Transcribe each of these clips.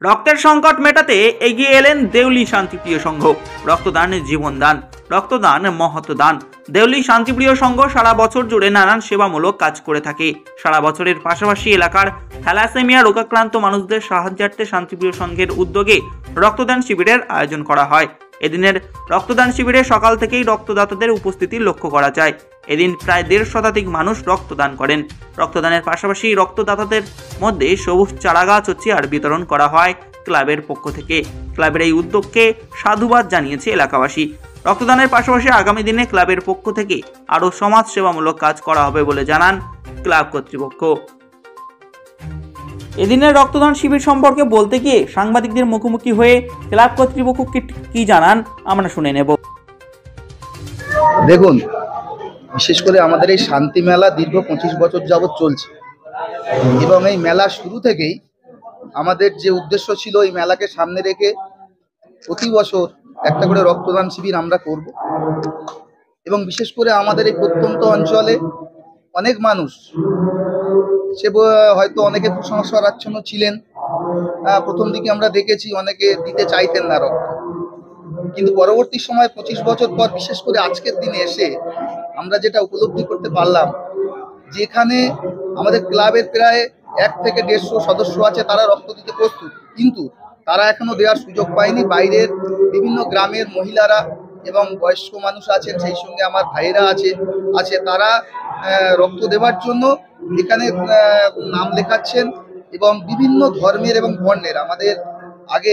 রক্তের সংকট মেটাতে এগিয়ে এলেন দেউলি শান্তিপ্রিয় সংঘ। রক্তদান জীবনদান, রক্তদান মহৎ দান। দেউলি শান্তিপ্রিয় সংঘ সারা বছর জুড়ে নানান সেবামূলক কাজ করে থাকে। সারা বছরের পাশাপাশি এলাকার থ্যালাসেমিয়া রোগাক্রান্ত মানুষদের সাহায্যার্থে শান্তিপ্রিয় সংঘের উদ্যোগে রক্তদান শিবিরের আয়োজন করা হয়। এদিনের রক্তদান শিবিরে সকাল থেকেই রক্তদাতাদের উপস্থিতি লক্ষ্য করা যায়। এদিন প্রায় 1.5 শতাধিক মানুষ রক্তদান করেন। রক্তদানের পাশাপাশি রক্তদাতাদের মধ্যে সবুজ চারাগাছ ও চেয়ার বিতরণ করা হয় ক্লাবের পক্ষ থেকে। ক্লাবের এই উদ্যোগকে সাধুবাদ জানিয়েছে এলাকাবাসী। রক্তদানের পাশাপাশি আগামী দিনে ক্লাবের পক্ষ থেকে আরও সমাজ সেবামূলক কাজ করা হবে বলে জানান ক্লাব কর্তৃপক্ষ। এদিনের রক্তদান শিবির সম্পর্কে বলতে গিয়ে সাংবাদিকদের মুখোমুখি হয়ে ক্লাব কর্তৃপক্ষ কি জানান আমরা শুনে নেব। দেখুন, বিশেষ করে আমাদের এই শান্তি মেলা দীর্ঘ 25 বছর যাবৎ চলছে এবং এই মেলা শুরু থেকেই আমাদের যে উদ্দেশ্য ছিল এই মেলাকে সামনে রেখে প্রতি বছর একটা করে রক্তদান শিবির আমরা করব। এবং বিশেষ করে আমাদের এই প্রত্যন্ত অঞ্চলে অনেক মানুষ সে হয়তো অনেকে কুসংস্কারাচ্ছন্ন ছিলেন। প্রথম দিকে আমরা দেখেছি অনেকে দিতে চাইতেন না রক্ত, কিন্তু পরবর্তী সময় 25 বছর পর বিশেষ করে আজকের দিনে এসে আমরা যেটা উপলব্ধি করতে পারলাম, যেখানে আমাদের ক্লাবের প্রায় 1 থেকে 150 সদস্য আছে, তারা রক্ত দিতে প্রস্তুত, কিন্তু তারা এখনো দেওয়ার সুযোগ পায়নি। বাইরের বিভিন্ন গ্রামের মহিলারা এবং বয়স্ক মানুষ আছেন, সেই সঙ্গে আমার ভাইয়েরা আছে তারা রক্ত দেওয়ার জন্য এখানে নাম লেখাচ্ছেন এবং বিভিন্ন ধর্মের এবং বর্ণের। আমাদের আগে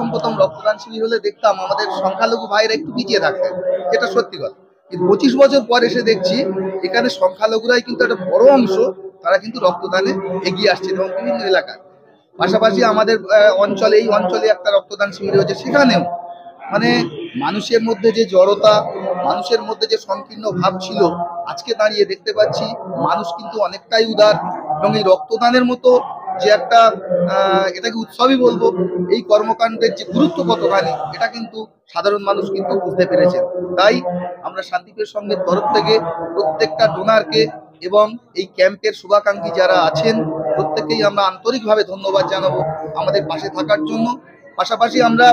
প্রথম রক্তদান শিবির হলে দেখতাম আমাদের সংখ্যালঘু ভাইরা একটু পিছিয়ে থাকতেন, যেটা সত্যি কথা। কিন্তু 25 বছর পর এসে দেখছি এখানে সংখ্যালঘুরাই কিন্তু একটা বড় অংশ, তারা কিন্তু রক্তদানে এগিয়ে আসছেন এবং বিভিন্ন এলাকার। পাশাপাশি আমাদের এই অঞ্চলে একটা রক্তদান শিবির হয়েছে, সেখানেও মানে মানুষের মধ্যে যে জড়তা, মানুষের মধ্যে যে সংকীর্ণ ভাব ছিল, আজকে দাঁড়িয়ে দেখতে পাচ্ছি মানুষ কিন্তু অনেকটাই উদার। এবং এই রক্তদানের মতো যে একটা এটাকে উৎসবই বলবো, এই কর্মকাণ্ডের যে গুরুত্ব কতখানি, এটা কিন্তু সাধারণ মানুষ কিন্তু বুঝতে পেরেছেন। তাই আমরা শান্তিপ্রিয় সংঘের তরফ থেকে প্রত্যেকটা ডোনারকে এবং এই ক্যাম্পের শুভাকাঙ্ক্ষী যারা আছেন প্রত্যেকেই আমরা আন্তরিকভাবে ধন্যবাদ জানাবো আমাদের পাশে থাকার জন্য। পাশাপাশি আমরা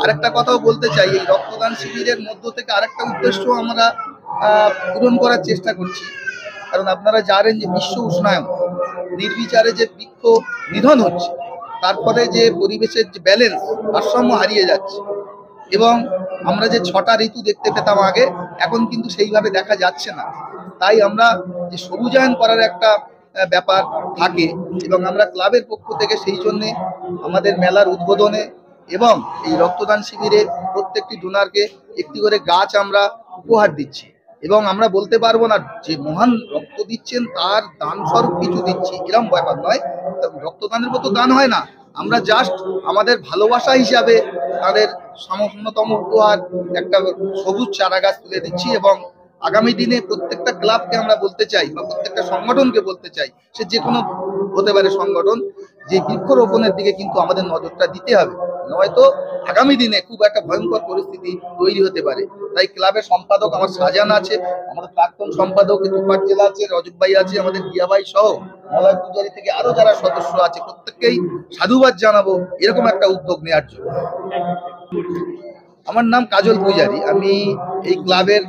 আরেকটা কথাও বলতে চাই, এই রক্তদান শিবিরের মধ্য থেকে আরেকটা উদ্দেশ্য আমরা পূরণ করার চেষ্টা করছি। কারণ আপনারা জানেন যে বিশ্ব উষ্ণায়ন, নির্বিচারে যে বৃক্ষ নিধন হচ্ছে, তারপরে যে পরিবেশের যে ব্যালেন্স, ভারসাম্য হারিয়ে যাচ্ছে। এবং আমরা যে 6টা ঋতু দেখতে পেতাম আগে, এখন কিন্তু সেইভাবে দেখা যাচ্ছে না। তাই আমরা যে সবুজায়ন করার একটা ব্যাপার থাকে, এবং আমরা ক্লাবের পক্ষ থেকে সেই জন্যে আমাদের মেলার উদ্বোধনে এবং এই রক্তদান শিবিরে প্রত্যেকটি ডোনারকে একটি করে গাছ আমরা উপহার দিচ্ছি। এবং আমরা বলতে পারবো না যে মহান রক্ত দিচ্ছেন তার দান স্বরূপ কিছু দিচ্ছি, এরকম ব্যাপার নয়। রক্তদানের মতো দান হয় না, আমরা জাস্ট আমাদের ভালোবাসা হিসাবে তাদের সামান্যতম উপহার একটা সবুজ চারা গাছ তুলে দিচ্ছি। এবং আগামী দিনে প্রত্যেকটা ক্লাবকে আমরা বলতে চাই বা প্রত্যেকটা সংগঠনকে বলতে চাই, সে যে কোনো হতে পারে সংগঠন, যে বৃক্ষরোপণের দিকে কিন্তু আমাদের নজরটা দিতে হবে, নয়তো আগামী দিনে খুব একটা ভয়ঙ্কর পরিস্থিতি তৈরি হতে পারে। তাই ক্লাবের সম্পাদক আমার শাহজাহান আছে, আমাদের প্রাক্তন সম্পাদক তুফার জেলা আছে, রজব ভাই আছে, আমাদের দিয়া ভাই সহ মলয় পূজারী থেকে আরো যারা সদস্য আছে প্রত্যেককেই সাধুবাদ জানাবো এরকম একটা উদ্যোগ নেওয়ার জন্য। আমার নাম কাজল পূজারী, আমি এই ক্লাবের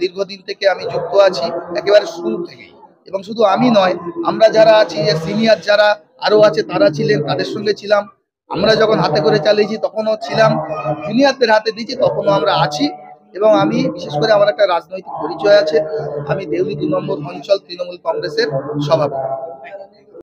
দীর্ঘদিন থেকে আমি যুক্ত আছি, একেবারে শুরু থেকেই। এবং শুধু আমি নয়, আমরা যারা আছি, সিনিয়র যারা আরো আছে তারা ছিলেন, তাদের সঙ্গে ছিলাম। আমরা যখন হাতে করে চালিয়েছি তখনও ছিলাম, জুনিয়রদের হাতে দিয়েছি তখনও আমরা আছি। এবং আমি বিশেষ করে আমার একটা রাজনৈতিক পরিচয় আছে, আমি দেউলি 2 নম্বর অঞ্চল তৃণমূল কংগ্রেসের সভাপতি।